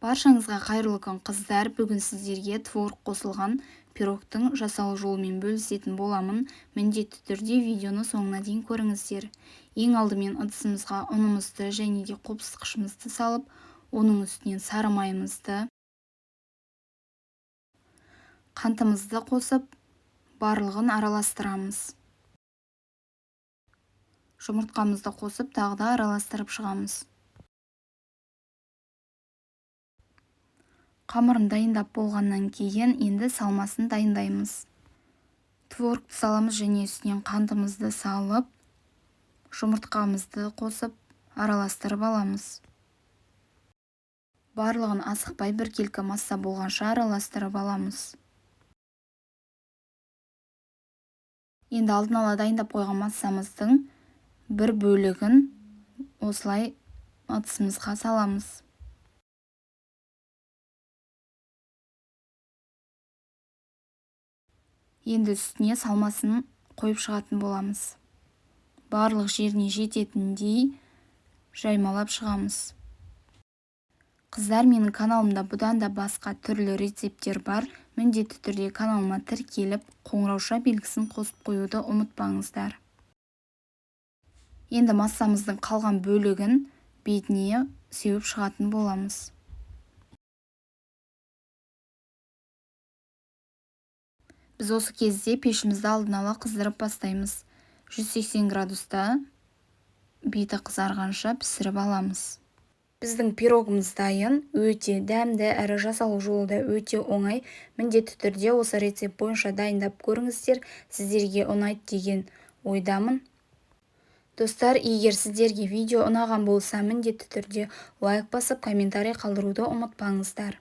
Баршаңызға қайырлы күн қыздар. Бүгін сіздерге творог қосылған пирогтың жасалу жолымен бөлісетін боламын. Міндетті түрде видеоны соңына дейін көріңіздер. Ең алдымен ыдысымызға ұнымызды және де қопсытқышымызды салып, оның үстінен сары майымызды, қантымызды қосып, барлығын араластырамыз. Жұмыртқамызды қосып, тағы да араластырып шығамыз. Қамырын дайындап болғаннан кейін енді салмасын дайындаймыз. Творогты саламыз және үстінен қантымызды салып, жұмыртқамызды қосып, араластырып аламыз. Барлығын асықпай біркелкі масса болғанша араластырып аламыз. Енді алдын ала дайындап қойған массамыздың бір бөлігін осылай ыдысымызға саламыз. Енді үстіне салмасын қойып шығатын боламыз. Барлық жеріне жететіндей жаймалап шығамыз. Қыздар, менің каналымда бұдан да басқа түрлі рецепттер бар. Міндетті түрде каналыма тіркеліп, қоңырауша белгісін қосып қоюды ұмытпаңыздар. Енді массамыздың қалған бөлігін бетіне сеуіп шығатын боламыз. Біз осы кезде пешімізді алдын ала қыздырып бастаймыз. 180 градуста беті қызарғанша пісіріп аламыз. Біздің пирогымыз дайын, өте дәмді әрі жасалу жолы да өте оңай. Міндетті түрде осы рецепт бойынша дайындап көріңіздер. Сіздерге ұнайды деген ойдамын. Достар, егер сіздерге видео ұнаған болса, міндетті түрде лайк басып, комментарий қалдыруды ұмытпаңыздар.